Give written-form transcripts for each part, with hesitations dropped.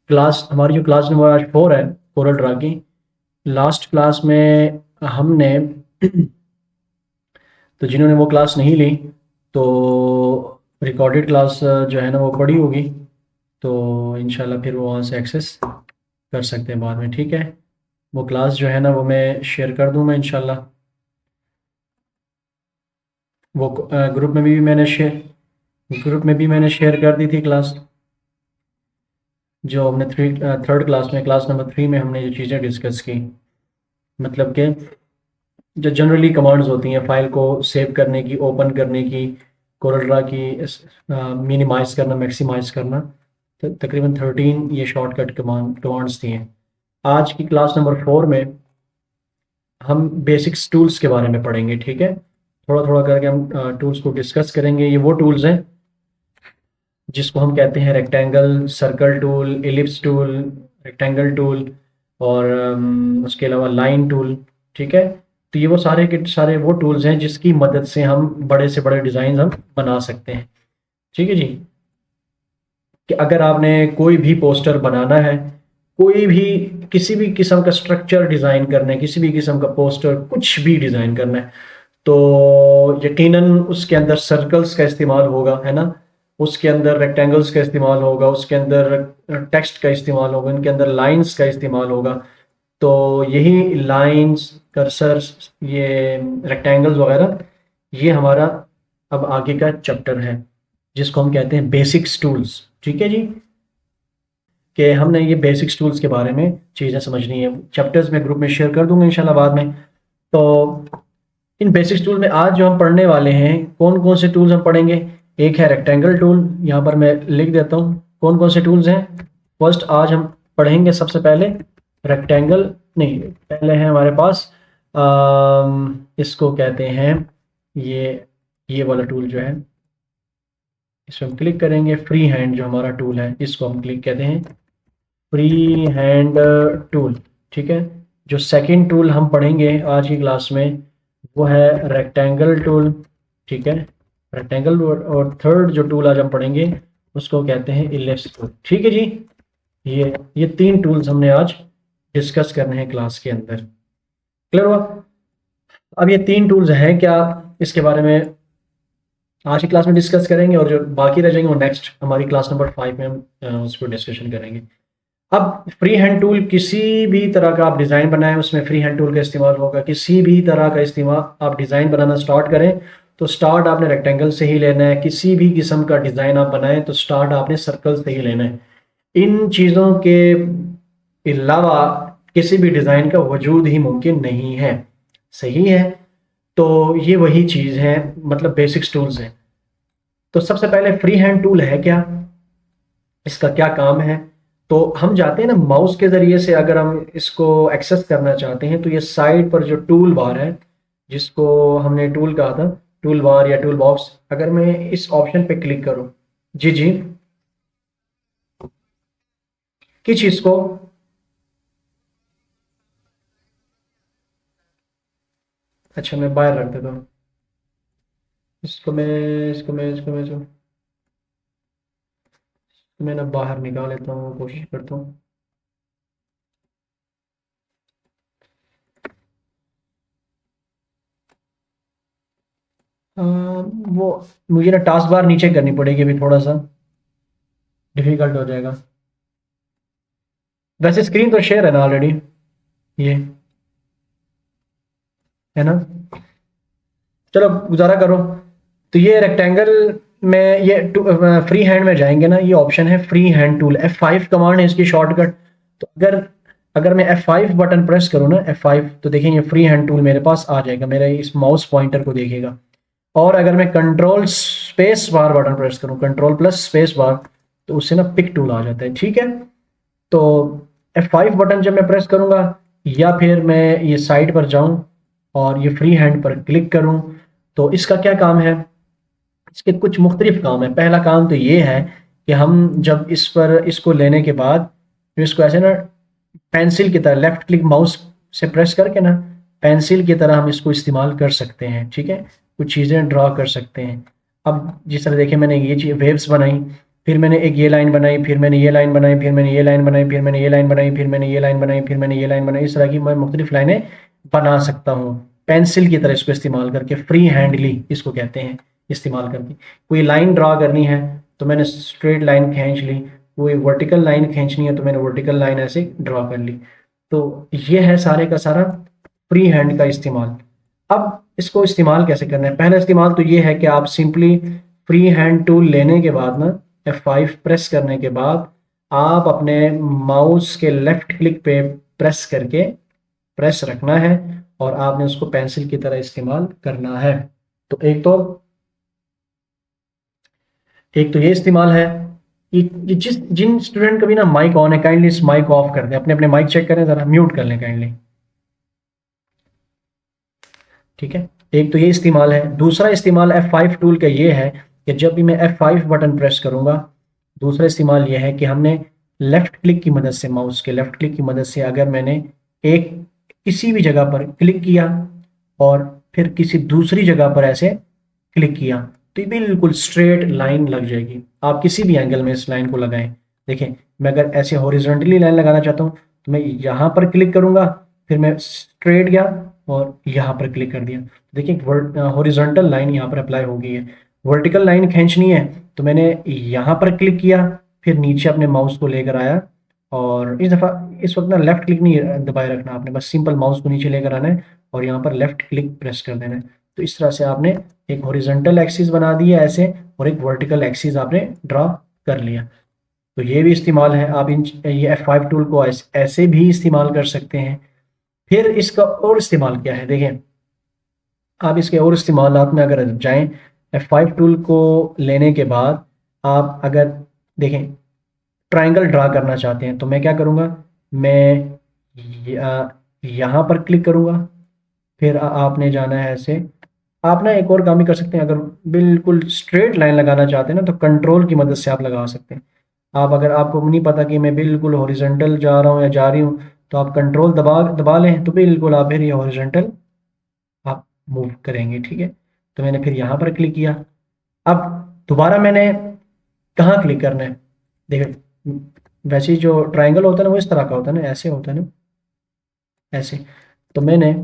Class हमारी जो class number आज 4 है कोरल ड्रा की। लास्ट क्लास में हमने तो जिन्होंने वो क्लास नहीं ली तो रिकॉर्डेड क्लास जो है ना वो पड़ी होगी, तो इंशाल्लाह फिर वो वहाँ से एक्सेस कर सकते हैं बाद में। ठीक है, वो क्लास जो है ना वो मैं शेयर कर दूँ मैं इंशाल्लाह। वो ग्रुप में भी मैंने शेयर कर दी थी क्लास, जो हमने थर्ड क्लास में, क्लास नंबर 3 में हमने जो चीज़ें डिस्कस की। मतलब कि जो जनरली कमांड्स होती हैं फाइल को सेव करने की, ओपन करने की, कोरल की मिनिमाइज़ करना, मैक्सिमाइज़ करना, तकरीबन 13 ये शॉर्टकट कमांड्स थी हैं। आज की क्लास नंबर 4 में हम बेसिक्स टूल्स के बारे में पढ़ेंगे। ठीक है, थोड़ा थोड़ा करके हम टूल्स को डिस्कस करेंगे। ये वो टूल्स हैं जिसको हम कहते हैं rectangle, circle tool, ellipse tool, rectangle tool और उसके अलावा लाइन टूल। ठीक है, तो ये वो सारे के सारे वो टूल्स हैं जिसकी मदद से हम बड़े से बड़े डिज़ाइन हम बना सकते हैं। ठीक है जी, कि अगर आपने कोई भी पोस्टर बनाना है, कोई भी किसी भी किस्म का स्ट्रक्चर डिज़ाइन करना है, किसी भी किस्म का पोस्टर कुछ भी डिज़ाइन करना है, तो यकीनन उसके अंदर सर्कल्स का इस्तेमाल होगा, है ना? उसके अंदर रेक्टेंगल्स का इस्तेमाल होगा, उसके अंदर टेक्स्ट का इस्तेमाल होगा, इनके अंदर लाइंस का इस्तेमाल होगा। तो यही लाइंस, कर्सर्स, ये रेक्टेंगल्स वगैरह, ये हमारा अब आगे का चैप्टर है जिसको हम कहते हैं बेसिक्स टूल्स। ठीक है जी, कि हमने ये बेसिक्स टूल्स के बारे में चीज़ें समझनी है। चैप्टर्स में ग्रुप में शेयर कर दूंगा इंशाल्लाह बाद में। तो इन बेसिक्स टूल में आज जो हम पढ़ने वाले हैं, कौन कौन से टूल्स हम पढ़ेंगे। एक है रेक्टेंगल टूल, यहाँ पर मैं लिख देता हूँ कौन कौन से टूल्स हैं। फर्स्ट आज हम पढ़ेंगे सबसे पहले रेक्टेंगल, नहीं पहले है हमारे पास इसको कहते हैं ये वाला टूल जो है, इस पर हम क्लिक करेंगे। फ्री हैंड जो हमारा टूल है इसको हम क्लिक कहते हैं फ्री हैंड टूल। ठीक है, जो सेकंड टूल हम पढ़ेंगे आज की क्लास में वो है रेक्टेंगल टूल। ठीक है, रेक्टेंगल। और थर्ड जो टूल आज हम पढ़ेंगे उसको कहते हैं इलिप्स टूल। ठीक है जी, ये 3 टूल्स हमने आज डिस्कस करने हैं क्लास के अंदर। क्लियर हुआ? अब ये 3 टूल्स हैं क्या, इसके बारे में आज की क्लास में डिस्कस करेंगे, और जो बाकी रह जाएंगे वो नेक्स्ट हमारी क्लास नंबर 5 में हम उस पर डिस्कशन करेंगे। अब फ्री हैंड टूल, किसी भी तरह का आप डिज़ाइन बनाएं उसमें फ्री हैंड टूल का इस्तेमाल होगा। किसी भी तरह का इस्तेमाल आप डिज़ाइन बनाना स्टार्ट करें तो स्टार्ट आपने रेक्टेंगल से ही लेना है। किसी भी किस्म का डिज़ाइन आप बनाएं तो स्टार्ट आपने सर्कल से ही लेना है। इन चीज़ों के अलावा किसी भी डिज़ाइन का वजूद ही मुमकिन नहीं है। सही है, तो ये वही चीज़ है, मतलब बेसिक्स टूल्स हैं। तो सबसे पहले फ्री हैंड टूल है क्या, इसका क्या काम है। तो हम जाते हैं ना माउस के ज़रिए से, अगर हम इसको एक्सेस करना चाहते हैं तो ये साइड पर जो टूल बार है, जिसको हमने टूल कहा था, टूल बार या टूल बॉक्स, अगर मैं इस ऑप्शन पे क्लिक करूं, जी जी, किस चीज़ को, अच्छा मैं बाहर रख देता हूँ। इसको मैं इसको मैं इसको मैं जो मैं ना बाहर निकाल लेता हूँ, कोशिश करता हूँ। वो मुझे ना टास्क बार नीचे करनी पड़ेगी, अभी थोड़ा सा डिफिकल्ट हो जाएगा। वैसे स्क्रीन तो शेयर है ना ऑलरेडी, ये है ना। चलो गुजारा करो। तो ये रेक्टेंगल में ये फ्री हैंड में जाएंगे ना, ये ऑप्शन है free hand tool, F5 command है इसकी शॉर्टकट। तो अगर अगर मैं F5 बटन प्रेस करूँ ना, F5, तो देखें ये फ्री हैंड टूल मेरे पास आ जाएगा, मेरे इस माउस पॉइंटर को देखेगा। और अगर मैं control space bar button press करूँ, कंट्रोल प्लस स्पेस बार, तो उससे ना पिक टूल आ जाता है। ठीक है, तो F5 बटन जब मैं प्रेस करूँगा, या फिर मैं ये साइड पर जाऊँ और ये फ्री हैंड पर क्लिक करूँ, तो इसका क्या काम है। इसके कुछ मुख्तलिफ काम है। पहला काम तो ये है कि हम जब इस पर इसको लेने के बाद तो इसको ऐसे ना पेंसिल की तरह लेफ्ट क्लिक माउस से प्रेस करके ना पेंसिल की तरह हम इसको इस्तेमाल कर सकते हैं। ठीक है, कुछ चीज़ें ड्रा कर सकते हैं। अब जिस तरह देखिए मैंने ये चीज़ वेव्स बनाई, फिर मैंने एक ये लाइन बनाई, फिर मैंने ये लाइन बनाई, फिर मैंने ये लाइन बनाई, फिर मैंने ये लाइन बनाई, फिर मैंने ये लाइन बनाई, फिर मैंने ये लाइन बनाई। इस तरह की मैं मुख्तलिफ लाइनें बना सकता हूँ पेंसिल की तरह इसको इस्तेमाल करके, फ्री हैंडली इसको कहते हैं इस्तेमाल करके। कोई लाइन ड्रा करनी है तो मैंने स्ट्रेट लाइन खींच ली, कोई वर्टिकल लाइन खींचनी है तो मैंने वर्टिकल लाइन ऐसे ड्रा कर ली। तो ये है सारे का सारा फ्री हैंड का इस्तेमाल। अब इसको इस्तेमाल कैसे करना है? पहला इस्तेमाल तो ये है कि आप सिंपली फ्री हैंड टूल लेने के बाद ना, F5 प्रेस करने के बाद आप अपने माउस के लेफ्ट क्लिक पे प्रेस करके प्रेस रखना है और आपने उसको पेंसिल की तरह इस्तेमाल करना है। तो एक तो ये इस्तेमाल है। ये जिन स्टूडेंट का भी ना माइक ऑन है, काइंडली इस माइक ऑफ कर दें, अपने अपने माइक चेक करें ज़रा, म्यूट कर लें काइंडली। ठीक है, एक तो ये इस्तेमाल है। दूसरा इस्तेमाल F5 टूल का ये है कि जब भी मैं F5 बटन प्रेस करूंगा, दूसरा इस्तेमाल ये है कि हमने लेफ़्ट क्लिक की मदद से, माउस के लेफ़्ट क्लिक की मदद से अगर मैंने एक किसी भी जगह पर क्लिक किया और फिर किसी दूसरी जगह पर ऐसे क्लिक किया तो ये बिल्कुल स्ट्रेट लाइन लग जाएगी। आप किसी भी एंगल में इस लाइन को लगाएं। देखें, मैं अगर ऐसे हॉरिजॉन्टली लाइन लगाना चाहता हूँ तो मैं यहाँ पर क्लिक करूँगा, फिर मैं स्ट्रेट गया और यहाँ पर क्लिक कर दिया। देखिए हॉरिजॉन्टल लाइन यहाँ पर अप्लाई हो गई है। वर्टिकल लाइन खींचनी है तो मैंने यहाँ पर क्लिक किया, फिर नीचे अपने माउस को लेकर आया और इस वक्त ना लेफ्ट क्लिक नहीं दबाए रखना आपने, बस सिंपल माउस को नीचे लेकर आना है और यहाँ पर लेफ्ट क्लिक प्रेस कर देना है। तो इस तरह से आपने एक हॉरिजॉन्टल एक्सिस बना दिया ऐसे और एक वर्टिकल एक्सिस आपने ड्रा कर लिया। तो ये भी इस्तेमाल है। आप ये F5 टूल को ऐसे भी इस्तेमाल कर सकते हैं। फिर इसका और इस्तेमाल क्या है देखें, आप इसके और इस्तेमालात में अगर जाएं, F5 टूल को लेने के बाद आप अगर देखें ट्रायंगल ड्रा करना चाहते हैं तो मैं क्या करूँगा, मैं यहाँ पर क्लिक करूँगा, फिर आपने जाना है ऐसे। आप ना एक और काम भी कर सकते हैं, अगर बिल्कुल स्ट्रेट लाइन लगाना चाहते हैं ना तो कंट्रोल की मदद से आप लगा सकते हैं। आप अगर आपको नहीं पता कि मैं बिल्कुल हॉरिजॉन्टल जा रहा हूँ या जा रही हूँ तो आप कंट्रोल दबा दबा लें तो बिल्कुल आप फिर ये हॉरिजॉन्टल आप मूव करेंगे। ठीक है, तो मैंने फिर यहाँ पर क्लिक किया। अब दोबारा मैंने कहाँ क्लिक करना है, देखो वैसे ही जो ट्रायंगल होता है ना वो इस तरह का होता है ना, ऐसे होता है ना, ऐसे। तो मैंने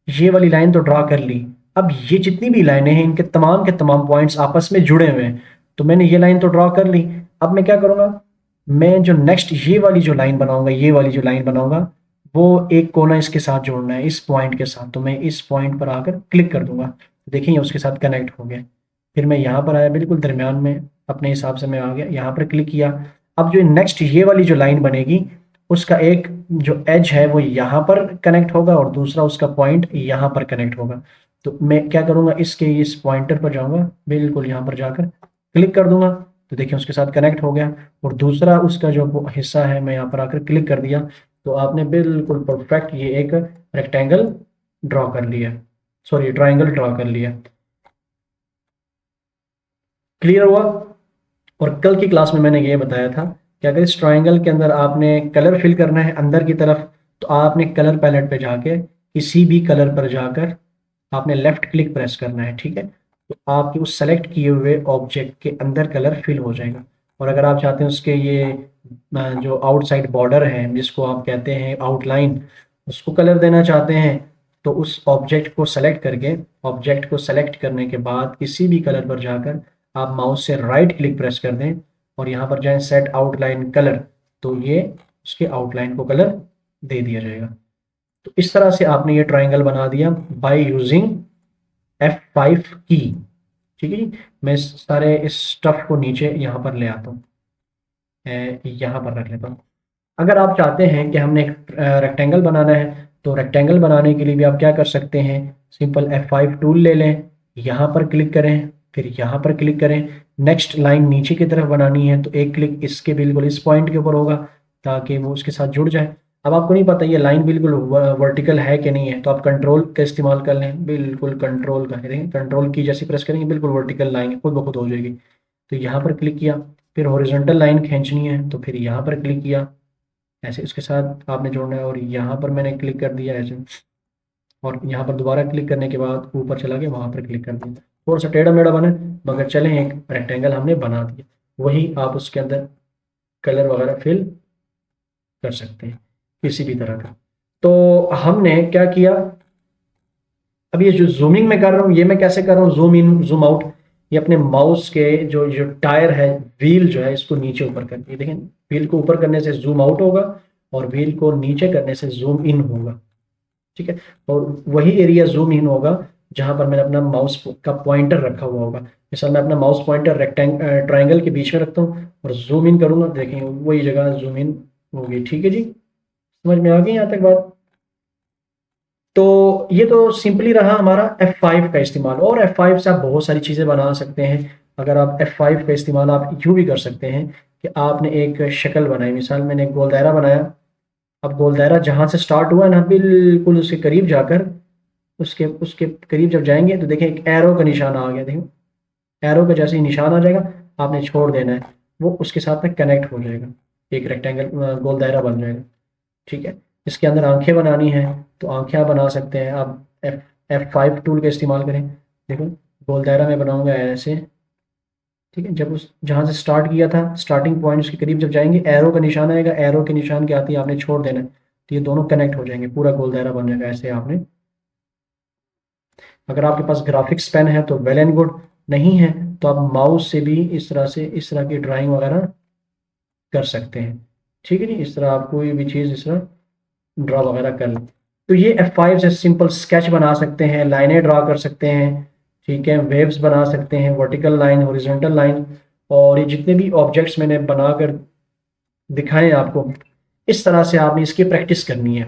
ये वाली लाइन तो ड्रा कर ली। अब ये जितनी भी लाइनें हैं इनके तमाम के तमाम पॉइंट्स आपस में जुड़े हुए हैं। तो मैंने ये लाइन तो ड्रा कर ली। अब मैं क्या करूँगा, मैं जो नेक्स्ट ये वाली जो लाइन बनाऊंगा, ये वाली जो लाइन बनाऊंगा वो एक कोना इसके साथ जोड़ना है, इस पॉइंट के साथ। तो मैं इस पॉइंट पर आकर क्लिक कर दूंगा, देखिए ये उसके साथ कनेक्ट हो गया। फिर मैं यहाँ पर आया, बिल्कुल दरमियान में अपने हिसाब से मैं आ गया, यहाँ पर क्लिक किया। अब जो नेक्स्ट ये वाली जो लाइन बनेगी उसका एक जो एज है वो यहाँ पर कनेक्ट होगा और दूसरा उसका पॉइंट यहाँ पर कनेक्ट होगा। तो मैं क्या करूँगा, इसके इस पॉइंटर पर जाऊँगा, बिल्कुल यहाँ पर जाकर क्लिक कर दूंगा तो देखिए उसके साथ कनेक्ट हो गया। और दूसरा उसका जो हिस्सा है मैं यहाँ पर आकर क्लिक कर दिया तो आपने बिल्कुल परफेक्ट ये एक रेक्टेंगल ड्रॉ कर लिया, सॉरी ट्रायंगल ड्रॉ कर लिया। क्लियर हुआ? और कल की क्लास में मैंने ये बताया था कि अगर इस ट्रायंगल के अंदर आपने कलर फिल करना है अंदर की तरफ तो आपने कलर पैलेट पे जाके किसी भी कलर पर जाकर आपने लेफ्ट क्लिक प्रेस करना है। ठीक है, तो आपके उस सेलेक्ट किए हुए ऑब्जेक्ट के अंदर कलर फिल हो जाएगा। और अगर आप चाहते हैं उसके ये जो आउटसाइड बॉर्डर है जिसको आप कहते हैं आउटलाइन, उसको कलर देना चाहते हैं तो उस ऑब्जेक्ट को सेलेक्ट करके, ऑब्जेक्ट को सेलेक्ट करने के बाद किसी भी कलर पर जाकर आप माउस से राइट क्लिक प्रेस कर दें और यहाँ पर जाएं सेट आउटलाइन कलर, तो ये उसके आउटलाइन को कलर दे दिया जाएगा। तो इस तरह से आपने ये ट्रायंगल बना दिया बाय यूजिंग F5 की। ठीक है जी, मैं सारे इस स्टफ को नीचे यहाँ पर ले आता हूँ, यहाँ पर रख लेता हूँ। अगर आप चाहते हैं कि हमने एक रेक्टेंगल बनाना है तो रेक्टेंगल बनाने के लिए भी आप क्या कर सकते हैं, सिंपल F5 टूल ले लें, यहाँ पर क्लिक करें, फिर यहाँ पर क्लिक करें। नेक्स्ट लाइन नीचे की तरफ बनानी है तो एक क्लिक इसके बिल्कुल इस पॉइंट के ऊपर होगा ताकि वो उसके साथ जुड़ जाए। अब आपको नहीं पता ये लाइन बिल्कुल वर्टिकल है कि नहीं है तो आप कंट्रोल का इस्तेमाल कर लें, बिल्कुल कंट्रोल का करेंगे, कंट्रोल की जैसे प्रेस करेंगे बिल्कुल वर्टिकल लाइन खुद ब खुद हो जाएगी। तो यहाँ पर क्लिक किया, फिर हॉरिजॉन्टल लाइन खींचनी है तो फिर यहाँ पर क्लिक किया, ऐसे उसके साथ आपने जोड़ना है और यहाँ पर मैंने क्लिक कर दिया ऐसे, और यहाँ पर दोबारा क्लिक करने के बाद ऊपर चला गया, वहाँ पर क्लिक कर दिया। थोड़ा सा टेढ़ा मेढ़ा बने मगर चलें, एक रेक्टेंगल हमने बना दिया। वही आप उसके अंदर कलर वगैरह फिल कर सकते हैं किसी भी तरह का। तो हमने क्या किया, अब ये जो जूमिंग मैं कर रहा हूँ, ये मैं कैसे कर रहा हूँ, जूम इन जूम आउट, ये अपने माउस के जो जो टायर है, व्हील जो है, इसको नीचे ऊपर करके देखें, व्हील को ऊपर करने से जूम आउट होगा और व्हील को नीचे करने से जूम इन होगा। ठीक है, और वही एरिया जूम इन होगा जहां पर मैंने अपना माउस का पॉइंटर रखा हुआ होगा। मिसाल मैं अपना माउस पॉइंटर ट्राइंगल के बीच में रखता हूँ और जूम इन करूंगा, देखें वही जगह जूम इन होगी। ठीक है जी, समझ में आ गई यहाँ तक बात। तो ये तो सिंपली रहा हमारा F5 का इस्तेमाल, और F5 से आप बहुत सारी चीज़ें बना सकते हैं। अगर आप F5 का इस्तेमाल आप यूँ भी कर सकते हैं कि आपने एक शक्ल बनाई, मिसाल मैंने एक गोल दायरा बनाया। अब गोल दायरा जहाँ से स्टार्ट हुआ ना, बिल्कुल उसके करीब जाकर, उसके उसके करीब जब जाएंगे तो देखें एक एरो का निशान आ गया। देखें एरो का जैसे ही निशान आ जाएगा, आपने छोड़ देना है, वो उसके साथ में कनेक्ट हो जाएगा, एक रेक्टेंगल गोल दायरा बन जाएगा। ठीक है, इसके अंदर आंखें बनानी है तो आंखें आप बना सकते हैं। आप F5 टूल का इस्तेमाल करें। देखो गोल दायरा में बनाऊंगा ऐसे। ठीक है, जब उस जहाँ से स्टार्ट किया था, स्टार्टिंग पॉइंट उसके करीब जब जाएंगे, एरो का निशान आएगा, एरो के निशान के आते ही आपने छोड़ देना है, तो ये दोनों कनेक्ट हो जाएंगे, पूरा गोल दायरा बन जाएगा। ऐसे आपने, अगर आपके पास ग्राफिक्स पेन है तो वेल एंड गुड, नहीं है तो आप माउस से भी इस तरह से, इस तरह की ड्राइंग वगैरह कर सकते हैं। ठीक है जी, इस तरह आप कोई भी चीज़ इस तरह ड्रा वगैरह कर लें। तो ये F5 से सिंपल स्केच बना सकते हैं, लाइनें ड्रा कर सकते हैं। ठीक है, वेव्स बना सकते हैं, वर्टिकल लाइन, हॉरिजॉन्टल लाइन, और ये जितने भी ऑब्जेक्ट्स मैंने बनाकर दिखाएं आपको, इस तरह से आपने इसकी प्रैक्टिस करनी है,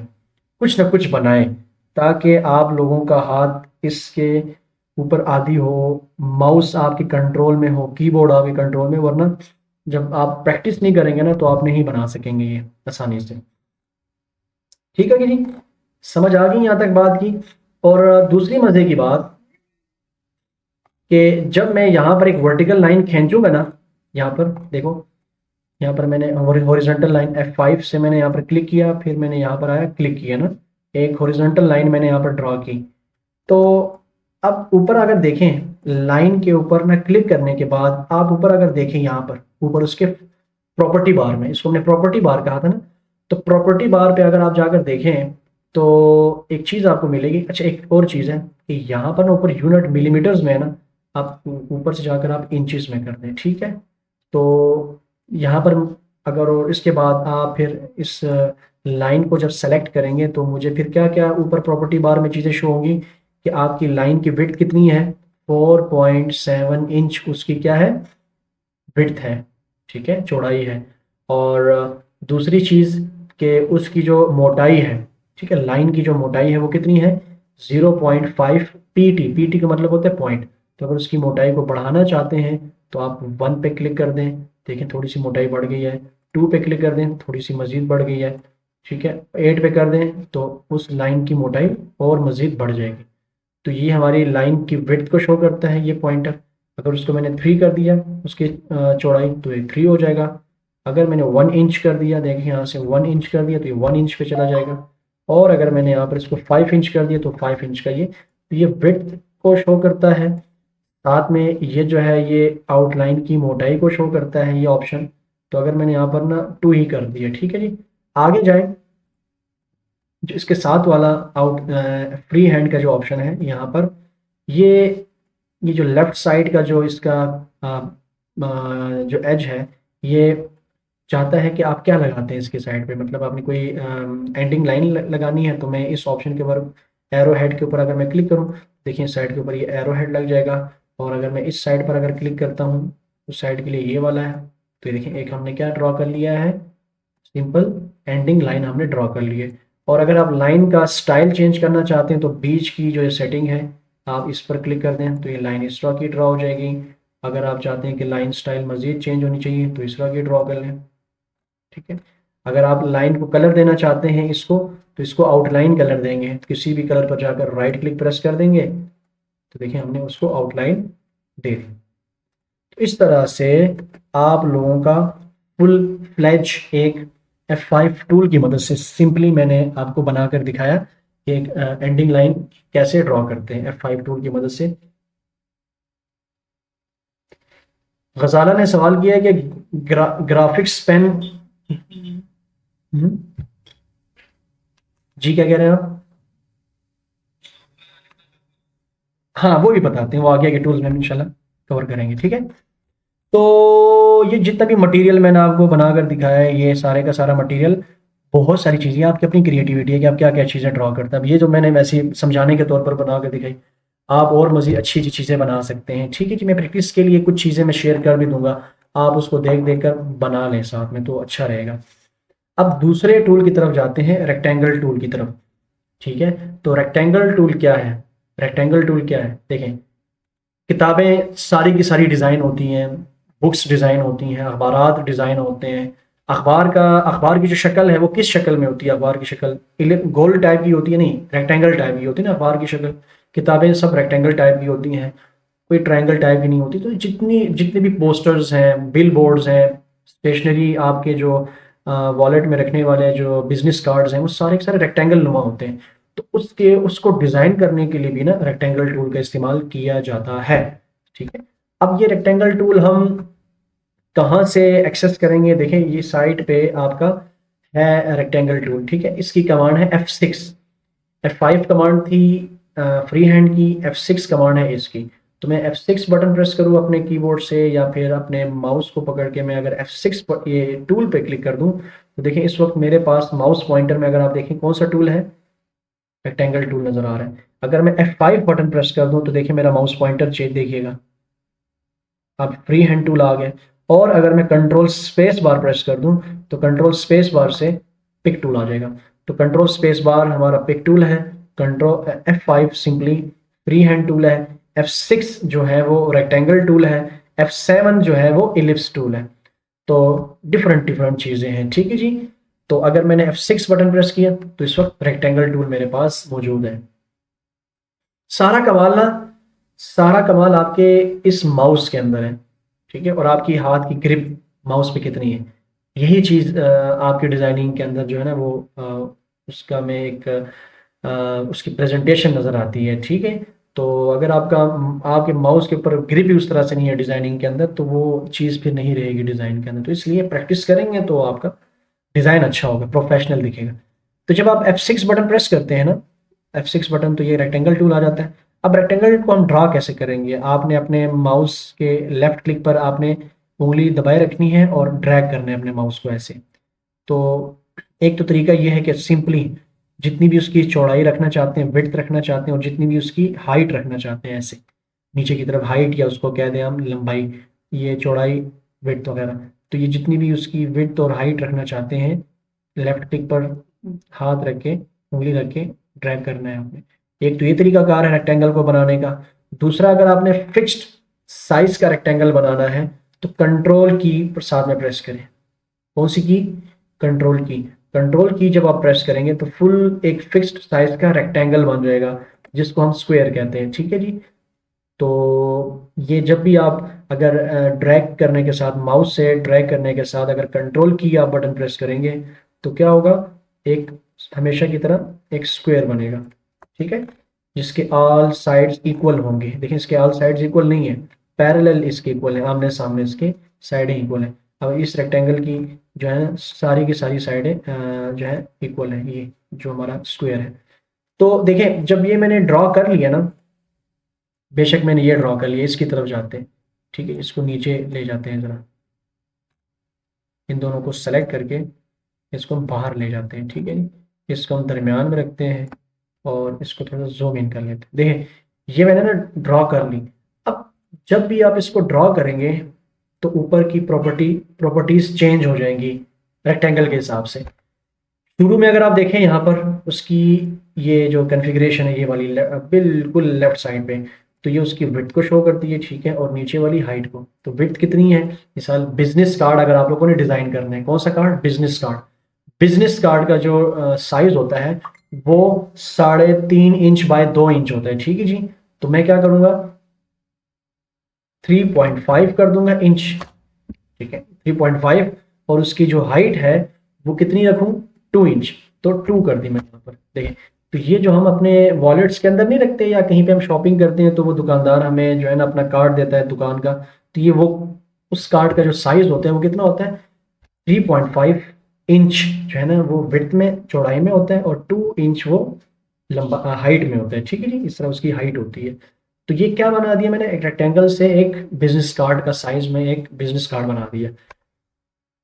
कुछ ना कुछ बनाएं, ताकि आप लोगों का हाथ इसके ऊपर आदी हो, माउस आपके कंट्रोल में हो, कीबोर्ड आपके कंट्रोल में। वरना जब आप प्रैक्टिस नहीं करेंगे ना, तो आप नहीं बना सकेंगे ये आसानी से। ठीक है कि नहीं, समझ आ गई यहाँ तक बात की। और दूसरी मजे की बात कि जब मैं यहाँ पर एक वर्टिकल लाइन खींचूंगा ना, यहाँ पर देखो, यहाँ पर मैंने हॉरिजॉन्टल लाइन F5 से मैंने यहाँ पर क्लिक किया, फिर मैंने यहाँ पर आया क्लिक किया ना, एक हॉरिजॉन्टल लाइन मैंने यहाँ पर ड्रॉ की। तो अब ऊपर अगर देखें, लाइन के ऊपर ना क्लिक करने के बाद आप ऊपर अगर देखें, यहाँ पर ऊपर उसके प्रॉपर्टी बार में, इसको हमने प्रॉपर्टी बार कहा था ना, तो प्रॉपर्टी बार पे अगर आप जाकर देखें तो एक चीज़ आपको मिलेगी। अच्छा, एक और चीज़ है कि यहाँ पर ना ऊपर यूनिट मिलीमीटर्स में है ना, आप ऊपर से जाकर आप इंचेस में कर दें। ठीक है, तो यहाँ पर अगर, और इसके बाद आप फिर इस लाइन को जब सेलेक्ट करेंगे तो मुझे फिर क्या क्या ऊपर प्रॉपर्टी बार में चीज़ें शो होंगी कि आपकी लाइन की विड्थ कितनी है, 4.7 इंच उसकी क्या है, विड्थ है। ठीक है, चौड़ाई है। और दूसरी चीज़ कि उसकी जो मोटाई है, ठीक है, लाइन की जो मोटाई है वो कितनी है, 0.5 पीटी। पीटी का मतलब होता है पॉइंट। तो अगर उसकी मोटाई को बढ़ाना चाहते हैं तो आप 1 पे क्लिक कर दें, देखें थोड़ी सी मोटाई बढ़ गई है। 2 पे क्लिक कर दें, थोड़ी सी मज़ीद बढ़ गई है। ठीक है, 8 पे कर दें तो उस लाइन की मोटाई और मज़ीद बढ़ जाएगी। तो ये हमारी लाइन की विड्थ को शो करता है ये पॉइंटर। अगर उसको मैंने 3 कर दिया उसकी चौड़ाई, तो ये 3 हो जाएगा। अगर मैंने 1 इंच कर दिया, देखिए यहाँ से 1 इंच कर दिया तो ये 1 इंच पे चला जाएगा। और अगर मैंने यहाँ पर इसको 5 इंच कर दिया तो 5 इंच का ये, तो ये विड्थ को शो करता है। साथ में ये जो है ये आउटलाइन की मोटाई को शो करता है ये ऑप्शन। तो अगर मैंने यहाँ पर ना 2 ही कर दिया, ठीक है जी। आगे जाए, जो इसके साथ वाला आउट फ्री हैंड का जो ऑप्शन है यहाँ पर, ये ये जो लेफ्ट साइड का जो इसका जो एज है, ये चाहता है कि आप क्या लगाते हैं इसके साइड पे, मतलब आपने कोई एंडिंग लाइन लगानी है। तो मैं इस ऑप्शन के ऊपर, एरो हेड के ऊपर अगर मैं क्लिक करूं, देखिए साइड के ऊपर ये एरो हेड लग जाएगा। और अगर मैं इस साइड पर अगर क्लिक करता हूं, उस साइड के लिए ये वाला है। तो ये देखिए एक हमने क्या ड्रॉ कर लिया है, सिंपल एंडिंग लाइन हमने ड्रॉ कर ली है। और अगर आप लाइन का स्टाइल चेंज करना चाहते हैं तो बीच की जो सेटिंग है, आप इस पर क्लिक कर दें तो ये लाइन इस तरह की ड्रॉ हो जाएगी। अगर आप चाहते हैं कि लाइन स्टाइल मज़ीद चेंज होनी चाहिए तो इस तरह की ड्रॉ कर लें। ठीक है, अगर आप लाइन को कलर देना चाहते हैं इसको, तो इसको आउटलाइन कलर देंगे, किसी भी कलर पर जाकर राइट क्लिक प्रेस कर देंगे तो देखिए हमने उसको आउटलाइन दे दी। तो इस तरह से आप लोगों का फुल फ्लैज एक F5 टूल की मदद से सिंपली मैंने आपको बनाकर दिखाया कि एक एंडिंग लाइन कैसे ड्रॉ करते हैं F5 टूल की मदद से। गजाला ने सवाल किया है कि ग्राफिक्स पेन। हम्म, जी क्या कह रहे हैं आप? हाँ वो भी बताते हैं, वो आगे के टूल्स में इंशाल्लाह कवर करेंगे, ठीक है। तो ये जितना भी मटेरियल मैंने आपको बनाकर दिखाया है, ये सारे का सारा मटेरियल, बहुत सारी चीज़ें, आपकी अपनी क्रिएटिविटी है कि आप क्या क्या चीज़ें ड्रॉ करते हैं। अब ये जो मैंने वैसे ही समझाने के तौर पर बना कर दिखाई, आप और मज़ीद अच्छी अच्छी चीज़ें बना सकते हैं, ठीक है जी। मैं प्रैक्टिस के लिए कुछ चीज़ें मैं शेयर कर भी दूंगा, आप उसको देख देख कर बना लें साथ में, तो अच्छा रहेगा। अब दूसरे टूल की तरफ जाते हैं, रेक्टेंगल टूल की तरफ, ठीक है। तो रेक्टेंगल टूल क्या है? रेक्टेंगल टूल क्या है, देखें, किताबें सारी की सारी डिज़ाइन होती हैं, बुक्स डिज़ाइन होती हैं, अखबारात डिज़ाइन होते हैं। अखबार की जो शक्ल है वो किस शक्ल में होती है? अखबार की शक्ल गोल टाइप की होती है, नहीं, रेक्टेंगल टाइप की होती है ना अखबार की शक्ल। किताबें सब रेक्टेंगल टाइप की होती हैं, कोई ट्रायंगल टाइप की नहीं होती। तो जितनी जितने भी पोस्टर्स हैं, बिल बोर्ड्स हैं, स्टेशनरी, आपके जो वॉलेट में रखने वाले जो बिजनेस कार्ड्स हैं, वो सारे के सारे रेक्टेंगल नुमा होते हैं। तो उसको डिज़ाइन करने के लिए भी ना रेक्टेंगल टूल का इस्तेमाल किया जाता है, ठीक है। अब ये रेक्टेंगल टूल हम कहाँ से एक्सेस करेंगे? देखें, ये साइट पे आपका है रेक्टेंगल टूल, ठीक है। इसकी कमांड है F6। F5 कमांड थी फ्री हैंड की, F6 कमांड है इसकी। तो मैं F6 बटन प्रेस करूँ अपने कीबोर्ड से, या फिर अपने माउस को पकड़ के मैं अगर F6 पर ये टूल पे क्लिक कर दूं, तो देखें इस वक्त मेरे पास माउस पॉइंटर में, अगर आप देखें कौन सा टूल है, रेक्टेंगल टूल नजर आ रहा है। अगर मैं F5 बटन प्रेस कर दूं, तो देखिए मेरा माउस पॉइंटर चेंज, देखिएगा अब फ्री हैंड टूल आ गया। और अगर मैं कंट्रोल स्पेस बार प्रेस कर दूं, तो कंट्रोल स्पेस बार से पिक टूल आ जाएगा। तो कंट्रोल स्पेस बार हमारा पिक टूल है, control F5 simply free hand tool है, F6 जो है वो रेक्टेंगल टूल है, F7 जो है वो इलिप्स टूल है। तो डिफरेंट डिफरेंट चीज़ें हैं, ठीक है जी। तो अगर मैंने F6 बटन प्रेस किया, तो इस वक्त रेक्टेंगल टूल मेरे पास मौजूद है। सारा कमाल ना, सारा कमाल आपके इस माउस के अंदर है, ठीक है। और आपकी हाथ की ग्रिप माउस पे कितनी है, यही चीज़ आपकी डिज़ाइनिंग के अंदर जो है ना वो उसका में एक उसकी प्रेजेंटेशन नज़र आती है, ठीक है। तो अगर आपके माउस के ऊपर ग्रिप ही उस तरह से नहीं है डिज़ाइनिंग के अंदर, तो वो चीज़ फिर नहीं रहेगी डिज़ाइन के अंदर। तो इसलिए प्रैक्टिस करेंगे तो आपका डिज़ाइन अच्छा होगा, प्रोफेशनल दिखेगा। तो जब आप F6 बटन प्रेस करते हैं ना, F6 बटन, तो ये रेक्टेंगल टूल आ जाता है। अब रेक्टेंगल को हम ड्रा कैसे करेंगे? आपने अपने माउस के लेफ्ट क्लिक पर आपने उंगली दबाए रखनी है और ड्रैग करना है अपने माउस को ऐसे। तो एक तो तरीका ये है कि सिंपली जितनी भी उसकी चौड़ाई रखना चाहते हैं, विड्थ रखना चाहते हैं, और जितनी भी उसकी हाइट रखना चाहते हैं, ऐसे नीचे की तरफ हाइट, या उसको कह दें हम लंबाई, ये चौड़ाई, विड्थ वगैरह, तो ये जितनी भी उसकी विड्थ और हाइट रखना चाहते हैं, लेफ्ट क्लिक पर हाथ रख के, उंगली रख के ड्रैग करना है आपने। एक तो ये तरीका कार है रेक्टेंगल को बनाने का। दूसरा, अगर आपने फिक्स्ड साइज का रेक्टेंगल बनाना है, तो कंट्रोल की साथ में प्रेस करें। कौन सी की? कंट्रोल की। कंट्रोल की जब आप प्रेस करेंगे तो फुल एक फिक्स्ड साइज का रेक्टेंगल बन जाएगा, जिसको हम स्क्वायर कहते हैं, ठीक है जी। तो ये जब भी आप अगर ड्रैग करने के साथ, माउस से ड्रैग करने के साथ अगर कंट्रोल की आप बटन प्रेस करेंगे, तो क्या होगा, एक हमेशा की तरह एक स्क्वायर बनेगा, ठीक है, जिसके ऑल साइड्स इक्वल होंगे। देखिए इसके ऑल साइड्स इक्वल नहीं है, पैरेलल इसके इक्वल है, आमने सामने इसके साइडें इक्वल है। अब इस रेक्टेंगल की जो है ना सारी की सारी साइडें जो है इक्वल है, ये जो हमारा स्क्वायर है। तो देखिए जब ये मैंने ड्रॉ कर लिया ना, बेशक मैंने ये ड्रॉ कर लिया, इसकी तरफ जाते हैं, ठीक है, इसको नीचे ले जाते हैं ज़रा, इन दोनों को सेलेक्ट करके इसको हम बाहर ले जाते हैं, ठीक है जी। इसको हम दरमियान में रखते हैं और इसको थोड़ा जूम इन कर लेते हैं। देखिए ये मैंने ना ड्रॉ कर ली। अब जब भी आप इसको ड्रॉ करेंगे, तो ऊपर की प्रॉपर्टीज चेंज हो जाएंगी रेक्टेंगल के हिसाब से। शुरू में अगर आप देखें यहाँ पर उसकी ये जो कॉन्फ़िगरेशन है, ये वाली बिल्कुल लेफ्ट साइड पे, तो ये उसकी विड्थ को शो करती है, ठीक है, और नीचे वाली हाइट को। तो विड्थ कितनी है? मिसाल बिजनेस कार्ड अगर आप लोगों ने डिज़ाइन करना है, कौन सा card? Business card. Business card का जो साइज होता है वो 3.5 इंच बाय 2 इंच होता है, ठीक है जी। तो मैं क्या करूँगा, 3.5 कर दूंगा इंच, ठीक है, 3.5। और उसकी जो हाइट है वो कितनी रखूं? 2 इंच। तो 2 कर दी मैंने यहाँ पर, देखें। तो ये जो हम अपने वॉलेट्स के अंदर नहीं रखते, या कहीं पे हम शॉपिंग करते हैं तो वो दुकानदार हमें जो है ना अपना कार्ड देता है दुकान का, तो ये वो उस कार्ड का जो साइज होता है वो कितना होता है, 3.5 इंच जो है ना वो विड्थ में, चौड़ाई में होता है, और 2 इंच वो लंबा हाइट में होता है। ठीक है जी, इस तरह उसकी हाइट होती है। तो ये क्या बना दिया मैंने, एक रेक्टेंगल से एक बिजनेस कार्ड का साइज में एक बिजनेस कार्ड बना दिया।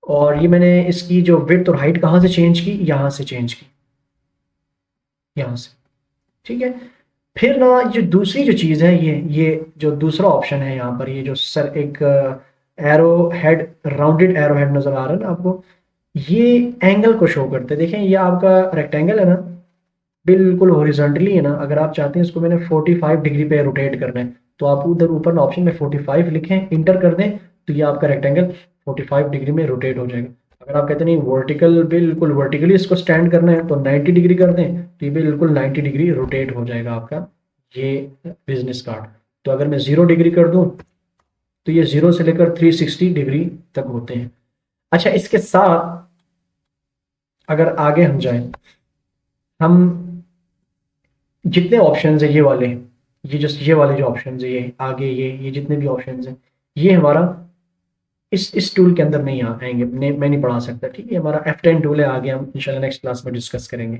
और ये मैंने इसकी जो विड्थ और हाइट कहाँ से चेंज की, यहाँ से चेंज की, यहाँ से। ठीक है, फिर ना जो दूसरी जो चीज़ है, ये जो दूसरा ऑप्शन है यहाँ पर, ये जो सर एक arrow head, rounded arrow head नज़र आ रहा है ना आपको, ये एंगल को शो करते हैं। देखें ये आपका रेक्टेंगल है ना, बिल्कुल हॉरिजॉन्टली है ना। अगर आप चाहते हैं इसको मैंने 45 डिग्री पे रोटेट करना है, तो आप उधर ऊपर ना ऑप्शन में 45 लिखें, इंटर कर दें, तो ये आपका रेक्टेंगल 45 डिग्री में रोटेट हो जाएगा। अगर आप कहते नहीं वर्टिकल, बिल्कुल वर्टिकली इसको स्टैंड करना है, तो 90 डिग्री कर दें, तो ये बिल्कुल 90 डिग्री रोटेट हो जाएगा आपका ये बिजनेस कार्ड। तो अगर मैं 0 डिग्री कर दूं, तो ये 0 से लेकर 360 डिग्री तक होते हैं। अच्छा, इसके साथ अगर आगे हम जाएं, हम जितने ऑप्शंस है ये वाले, ये जस्ट ये वाले जो ऑप्शंस है, ये आगे ये जितने भी ऑप्शंस हैं, ये हमारा इस टूल के अंदर नहीं आएंगे, मैं नहीं पढ़ा सकता। ठीक है, हमारा F10 टूल है, आगे हम इंशाल्लाह नेक्स्ट क्लास में डिस्कस करेंगे।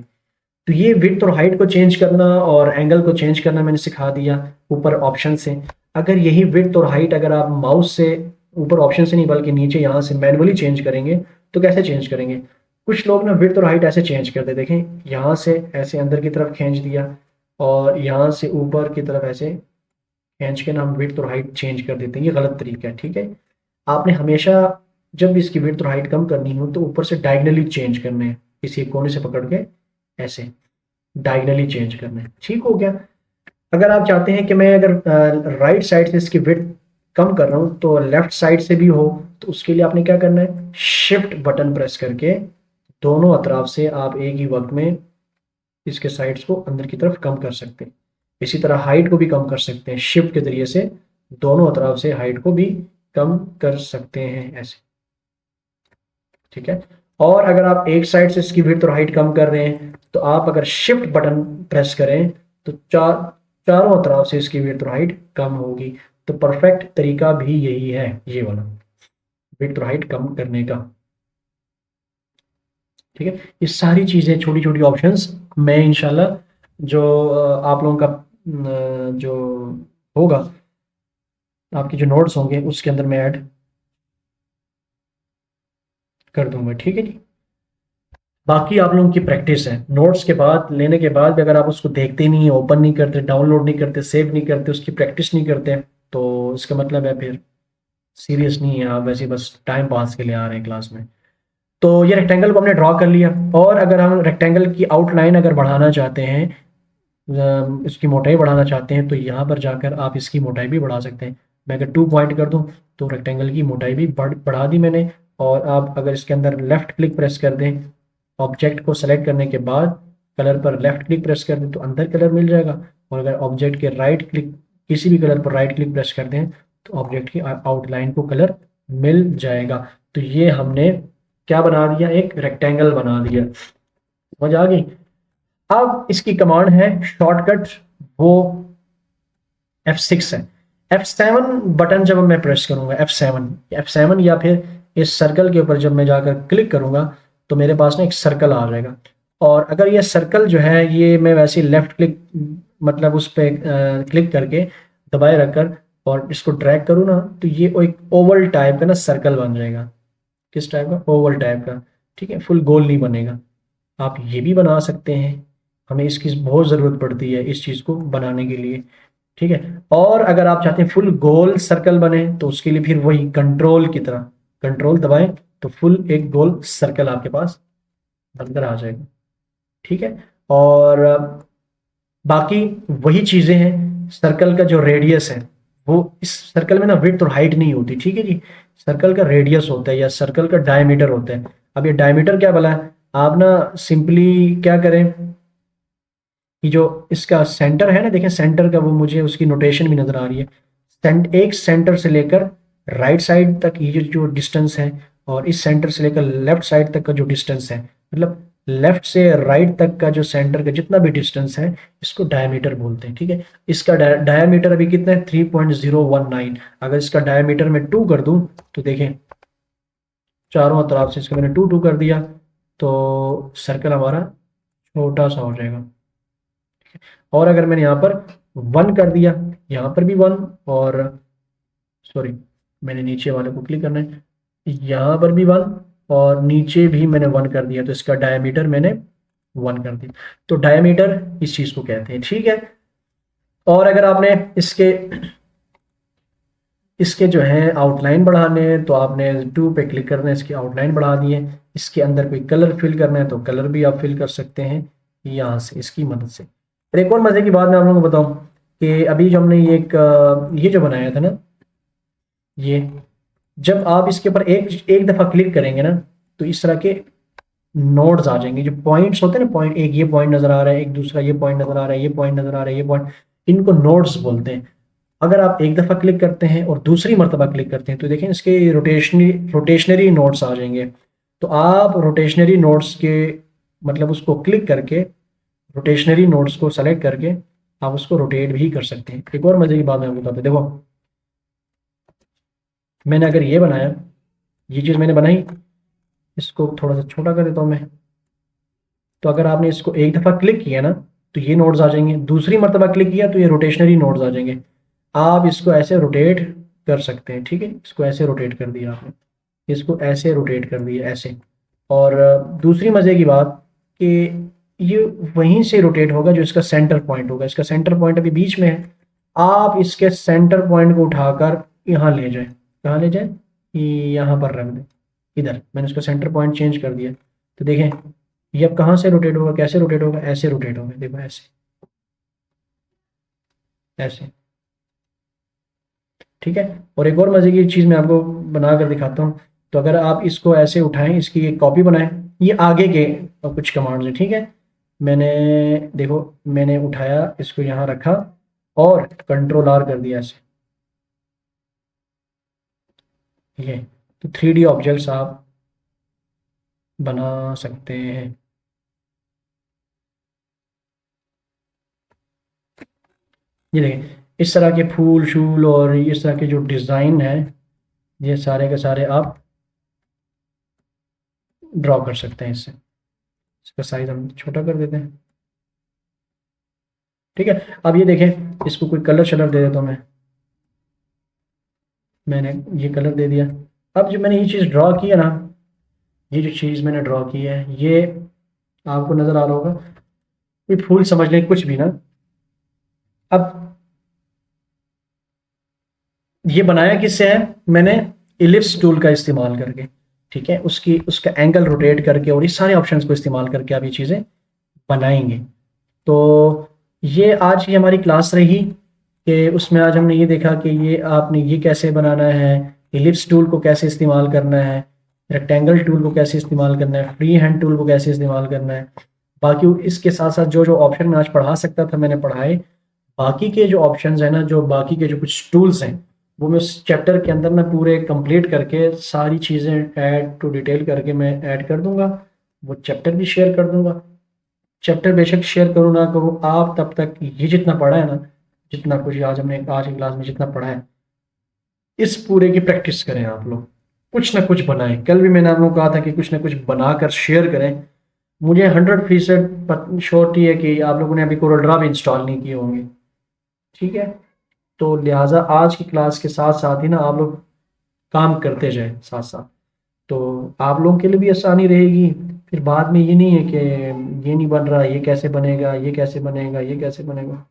तो ये विड्थ और हाइट को चेंज करना और एंगल को चेंज करना मैंने सिखा दिया ऊपर ऑप्शन से। अगर यही विड्थ और हाइट अगर आप माउस से, ऊपर ऑप्शन से नहीं बल्कि नीचे यहाँ से मैनुअली चेंज करेंगे, तो कैसे चेंज करेंगे, कुछ लोग ना विड्थ और हाइट ऐसे चेंज करते, देखें यहाँ से ऐसे अंदर की तरफ खींच दिया, और यहाँ से ऊपर की तरफ ऐसे खींच के ना हम विड्थ और हाइट चेंज कर देते हैं। ये गलत तरीका है। ठीक है, आपने हमेशा जब भी इसकी विड्थ और हाइट कम करनी हो, तो ऊपर से डायगनली चेंज करने हैं, किसी कोने से पकड़ के ऐसे डायगनली चेंज करना है। ठीक हो गया। अगर आप चाहते हैं कि मैं अगर राइट साइड से इसकी विड्थ कम कर रहा हूँ तो लेफ्ट साइड से भी हो, तो उसके लिए आपने क्या करना है, शिफ्ट बटन प्रेस करके दोनों अतराफ से आप एक ही वक्त में इसके साइड्स को अंदर की तरफ कम कर सकते हैं। इसी तरह हाइट को भी कम कर सकते हैं, शिफ्ट के जरिए से दोनों अतराफ से हाइट को भी कम कर सकते हैं ऐसे। ठीक है, और अगर आप एक साइड से इसकी विड्थ और हाइट कम कर रहे हैं, तो आप अगर शिफ्ट बटन प्रेस करें, तो चारों तरफ से इसकी विड्थ और हाइट कम होगी। तो परफेक्ट तरीका भी यही है, ये वाला विड्थ और हाइट कम करने का। ठीक है, ये सारी चीज़ें छोटी छोटी ऑप्शंस मैं इंशाल्लाह जो आप लोगों का जो होगा, आपके जो नोट्स होंगे उसके अंदर मैं ऐड कर दूंगा। ठीक है जी, बाकी आप लोगों की प्रैक्टिस है। नोट्स के बाद लेने के बाद भी अगर आप उसको देखते नहीं, ओपन नहीं करते, डाउनलोड नहीं करते, सेव नहीं करते, उसकी प्रैक्टिस नहीं करते, तो इसका मतलब है फिर सीरियस नहीं है, आप वैसे ही बस टाइम पास के लिए आ रहे हैं क्लास में। तो ये रेक्टेंगल को हमने ड्रॉ कर लिया, और अगर हम रेक्टेंगल की आउटलाइन अगर बढ़ाना चाहते हैं, इसकी मोटाई बढ़ाना चाहते हैं, तो यहाँ पर जाकर आप इसकी मोटाई भी बढ़ा सकते हैं। मैं अगर 2 पॉइंट कर दूँ, तो रेक्टेंगल की मोटाई भी बढ़ा दी मैंने। और आप अगर इसके अंदर लेफ़्ट क्लिक प्रेस कर दें, ऑब्जेक्ट को सेलेक्ट करने के बाद कलर पर लेफ़्ट क्लिक प्रेस कर दें, तो अंदर कलर मिल जाएगा। और अगर ऑब्जेक्ट के राइट क्लिक, किसी भी कलर पर राइट क्लिक प्रेस कर दें, तो ऑब्जेक्ट की आउटलाइन को कलर मिल जाएगा। तो ये हमने क्या बना दिया, एक रेक्टेंगल बना दिया। समझ आ गई। अब इसकी कमांड है शॉर्टकट, वो F6 है। F7 बटन जब मैं प्रेस करूंगा, F7 या फिर इस सर्कल के ऊपर जब मैं जाकर क्लिक करूंगा, तो मेरे पास ना एक सर्कल आ जाएगा। और अगर ये सर्कल जो है, ये मैं वैसे लेफ्ट क्लिक मतलब उस पर क्लिक करके दबाए रखकर और इसको ड्रैग करूँ ना, तो ये एक ओवल टाइप का ना सर्कल बन जाएगा। किस टाइप का, ओवल टाइप का। ठीक है, फुल गोल नहीं बनेगा। आप ये भी बना सकते हैं, हमें इसकी बहुत ज़रूरत पड़ती है इस चीज़ को बनाने के लिए। ठीक है, और अगर आप चाहते हैं फुल गोल सर्कल बने, तो उसके लिए फिर वही कंट्रोल की तरह कंट्रोल दबाएं, तो फुल एक गोल सर्कल आपके पास बनकर आ जाएगा। ठीक है, और बाकी वही चीज़ें हैं। सर्कल का जो रेडियस है, वो इस सर्कल में ना विड्थ और हाइट नहीं होती। ठीक है जी, सर्कल का रेडियस होता है या सर्कल का डायमीटर होता है। अब ये डायमीटर क्या बोला है, आप ना सिंपली क्या करें कि जो इसका सेंटर है ना, देखें सेंटर का वो मुझे उसकी नोटेशन भी नजर आ रही है। एक सेंटर से लेकर राइट साइड तक ये जो डिस्टेंस है, और इस सेंटर से लेकर लेफ्ट साइड तक का जो डिस्टेंस है, मतलब लेफ्ट से राइट तक का जो सेंटर का जितना भी डिस्टेंस है इसको डायमीटर बोलते हैं। ठीक है, इसका डायमीटर अभी कितना है 3.019। अगर इसका डायमीटर मैं 2 कर दूं तो देखें चारों तरफ से इसका मैंने 2 कर दिया तो सर्कल हमारा छोटा सा हो जाएगा। और अगर मैंने यहाँ पर 1 कर दिया, यहाँ पर भी 1, और सॉरी मैंने नीचे वाले को क्लिक करना है, यहाँ पर भी 1 और नीचे भी मैंने 1 कर दिया तो इसका डायमीटर मैंने 1 कर दिया। तो डायमीटर इस चीज़ को कहते हैं। ठीक है, और अगर आपने इसके इसके जो है आउटलाइन बढ़ाने हैं तो आपने 2 पे क्लिक करना है, इसकी आउटलाइन बढ़ा दी है। इसके अंदर कोई कलर फिल करना है तो कलर भी आप फिल कर सकते हैं यहाँ से इसकी मदद से। और एक और मज़े की बात मैं आप लोगों को बताऊँ कि अभी जो हमने ये जो बनाया था ना, ये जब आप इसके ऊपर एक एक दफ़ा क्लिक करेंगे ना तो इस तरह के नोड्स आ जाएंगे, जो पॉइंट्स होते हैं ना, पॉइंट, एक ये पॉइंट नज़र आ रहा है, एक दूसरा ये पॉइंट नज़र आ रहा है, ये पॉइंट नज़र आ रहा है, ये पॉइंट, इनको नोड्स बोलते हैं। अगर आप एक दफ़ा क्लिक करते हैं और दूसरी मरतबा क्लिक करते हैं तो देखें इसके रोटेशनरी नोड्स आ जाएंगे। तो आप रोटेशनरी नोड्स के मतलब उसको क्लिक करके रोटेशनरी नोड्स को सेलेक्ट करके आप उसको रोटेट भी कर सकते हैं। एक और मज़े की बात मैं आपको बताता हूं, देखो मैंने अगर ये बनाया, ये चीज़ मैंने बनाई, इसको थोड़ा सा छोटा कर देता हूँ मैं। तो अगर आपने इसको एक दफ़ा क्लिक किया ना तो ये नोड्स आ जाएंगे, दूसरी मरतबा क्लिक किया तो ये रोटेशनरी नोड्स आ जाएंगे। आप इसको ऐसे रोटेट कर सकते हैं। ठीक है, इसको ऐसे रोटेट कर दिया आपने, इसको ऐसे रोटेट कर दिया ऐसे। और दूसरी मज़े की बात कि ये वहीं से रोटेट होगा जो इसका सेंटर पॉइंट होगा। इसका सेंटर पॉइंट अभी बीच में है, आप इसके सेंटर पॉइंट को उठाकर यहाँ ले जाएं। कहाँ ले जाएं? यहाँ पर रख दें, इधर मैंने इसका सेंटर पॉइंट चेंज कर दिया। तो देखें ये अब कहाँ से रोटेट होगा, कैसे रोटेट होगा, ऐसे रोटेट होगा, देखो ऐसे ऐसे। ठीक है, और एक और मज़े की चीज़ मैं आपको बना कर दिखाता हूँ। तो अगर आप इसको ऐसे उठाएं, इसकी एक कॉपी बनाएं, ये आगे के कुछ कमांड्स हैं। ठीक है, मैंने देखो मैंने उठाया, इसको यहाँ रखा और कंट्रोल आर कर दिया ऐसे। ठीक है, तो 3D ऑब्जेक्ट्स आप बना सकते हैं। ये देखें इस तरह के फूल शूल और इस तरह के जो डिज़ाइन है ये सारे के सारे आप ड्रॉ कर सकते हैं इससे। इसका साइज हम छोटा कर देते हैं। ठीक है, अब ये देखें इसको कोई कलर शलर दे देता हूँ मैंने ये कलर दे दिया। अब जो मैंने ये चीज़ ड्रॉ की है ना, ये जो चीज़ मैंने ड्रॉ की है ये आपको नज़र आ रहा होगा, ये फूल समझ लें कुछ भी ना। अब ये बनाया किससे है, मैंने इलिप्स टूल का इस्तेमाल करके। ठीक है, उसका एंगल रोटेट करके और इस सारे ऑप्शंस को इस्तेमाल करके आप ये चीज़ें बनाएंगे। तो ये आज की हमारी क्लास रही कि उसमें आज हमने ये देखा कि ये आपने ये कैसे बनाना है, इलिप्स टूल को कैसे इस्तेमाल करना है, रेक्टेंगल टूल को कैसे इस्तेमाल करना है, फ्री हैंड टूल को कैसे इस्तेमाल करना है। बाकी इसके साथ साथ जो जो ऑप्शन मैं आज पढ़ा सकता था मैंने पढ़ाए। बाकी के जो ऑप्शंस हैं ना, जो बाकी के जो कुछ टूल्स हैं वो मैं इस चैप्टर के अंदर ना पूरे कंप्लीट करके सारी चीज़ें ऐड टू डिटेल करके मैं ऐड कर दूंगा। वो चैप्टर भी शेयर कर दूंगा। चैप्टर बेशक शेयर करूँ ना करूँ, आप तब तक ये जितना पढ़ा है ना, जितना कुछ आज हमने आज की क्लास में जितना पढ़ा है, इस पूरे की प्रैक्टिस करें आप लोग, कुछ ना कुछ बनाएं। कल भी मैंने आप लोगों को कहा था कि कुछ ना कुछ बनाकर शेयर करें। मुझे 100% श्योरिटी है कि आप लोगों ने अभी कोरल ड्रा भी इंस्टॉल नहीं किए होंगे। ठीक है, तो लिहाजा आज की क्लास के साथ साथ ही ना आप लोग काम करते जाएं साथ साथ, तो आप लोगों के लिए भी आसानी रहेगी। फिर बाद में ये नहीं है कि ये नहीं बन रहा, ये कैसे बनेगा, ये कैसे बनेगा, ये कैसे बनेगा।